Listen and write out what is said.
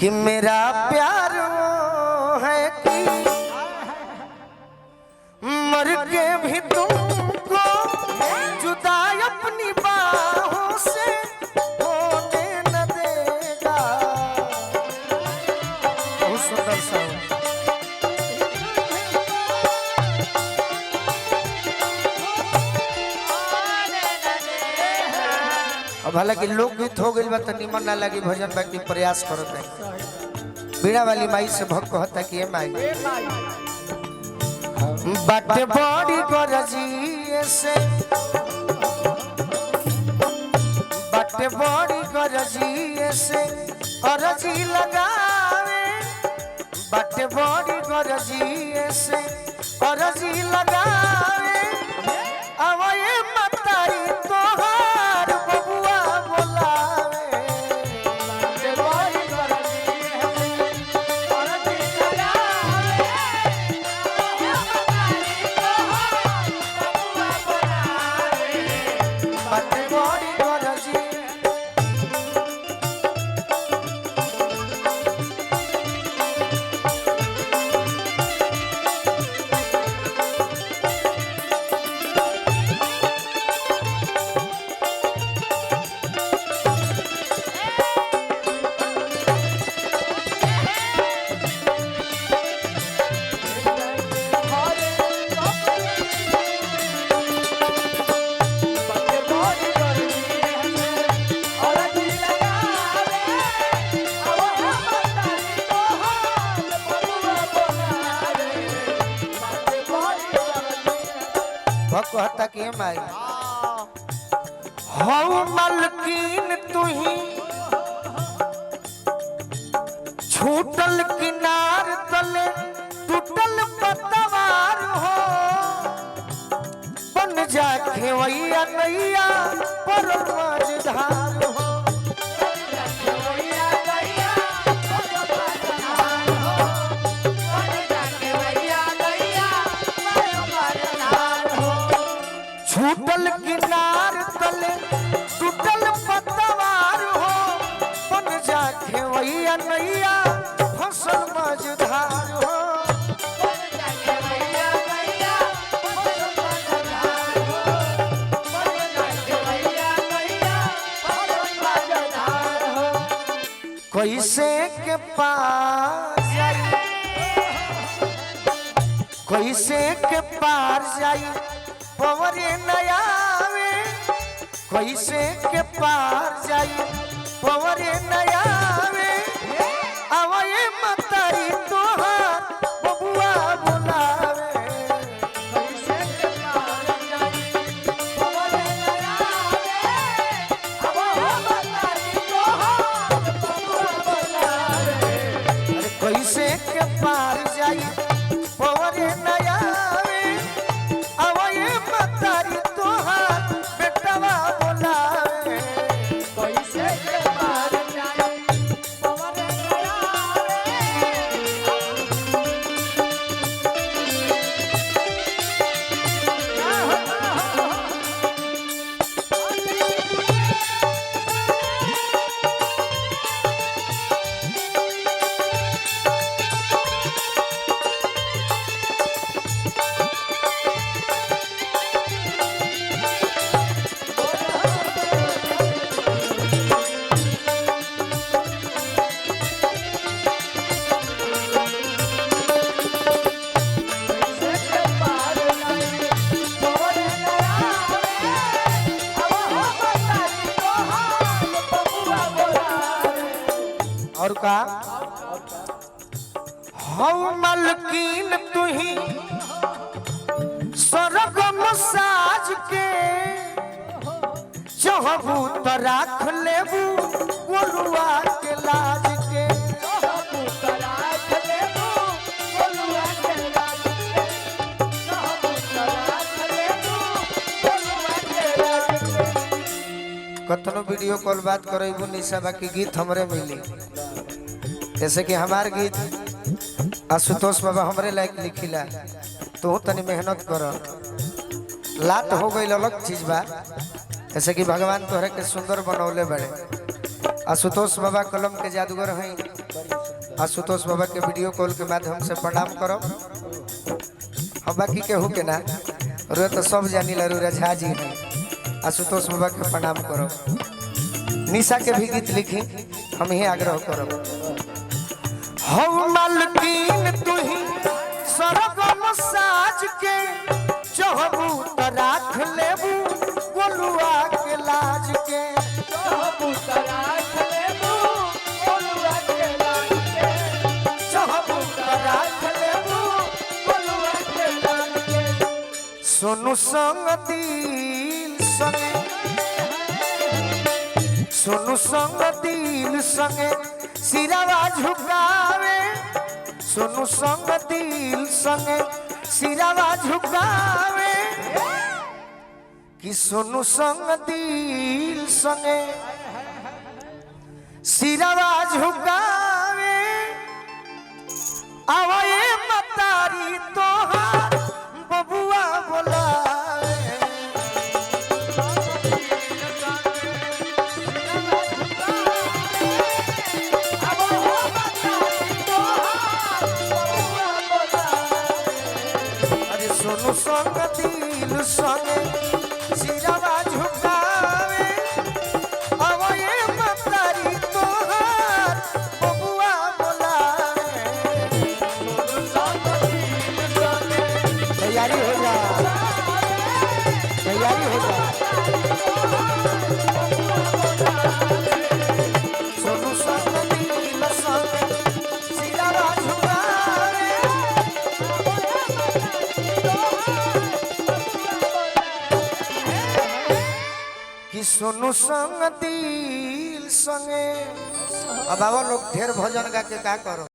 कि मेरा प्यार है कि मर के भी तुमको जुदा अपनी बाहों से होने न देगा। बहुत सुंदर सा अब हालांकि लोकगीत हो गई तो निमन ना लगी भजन बाकी प्रयास करते हैं। बीड़ा वाली माई से भक्त कहता कि माई बाटे बड़ी गरजी से बाटे बड़ी गरजी से अरजी लगावे बाटे बड़ी गरजी से अरजी लगावे अवये मतारी तोहार बबुआ बोलावे बाटे बड़ी गरजी अरजी लगावे बाटे बड़ी गरजी कहता कि माई हौ मलकीन तुही छूटल किनार तले टूटल पतवार हो बन जा खेवैया नैया पर मझधार हो छूटल किनार तले टूटल पतवार हो बन जा खेवैया नैया फसल मझधार हो कैसे के पार जाई कैसे के पार जाई पवरे नयावे कैसे के पार जाई पवरे नयावे अवये मतारी तोहार बबुआ बोलावे कैसे के पार जाई पवरे नयावे अवये मतारी तोहार बबुआ बोलावे अरे कैसे के पार जाई पवरे नयावे अवये मतारी तोहार बेटवा बोलावे कैसे के पार जाई पवरे और का हौ मलकीन तुही सरगम साज के चाहबू तो राख लेबू गोलुआ के लाज के कतनो वीडियो कॉल बात करेबू निशा बाकी गीत हमरे मिली जैसे कि हमार गीत आशुतोष बाबा हमरे लायक लिखिला तो तनी मेहनत कर लात हो गई अलग चीज बा जैसे कि भगवान तोहरे के सुंदर बनौले बड़े आशुतोष बाबा कलम के जादूगर हैं। आशुतोष बाबा के वीडियो कॉल के माध्यम से प्रणाम करो। हम बाकी केहू के ना रो तो सब जानी लरूरा झा जी हैं। आशुतोष बाबा के प्रणाम करो। निशा के भी गीत लिखी हम ही आग्रह करो। हौ मालकीन तू ही सरगम साज के चहबू त राख लेबू गोलुआ के लाज के चहबू त राख लेबू गोलुआ के लाज के चहबू त राख लेबू गोलुआ के लाज के सोनू संग दिल संगे सोनू संग दिल संगे सिरावा झुकावे सोनू संग दिल संगे सिरावा झुकावे कि सोनू संग दिल संगे सिरावा झुकावे आवे मतारी तोहार बबुआ बोलावे सोनू संग दिल संगे सिरावा झुकावे अवये मतारी तोहार बबुआ बोलावे सोनू संग दिल संगे तैयारी हो जा तैयारी हो जा सोनू संग दिल संगे सिरावा झुकावे कि सोनू संग दिल संगे। अब लोग ढेर भजन गा के का करो।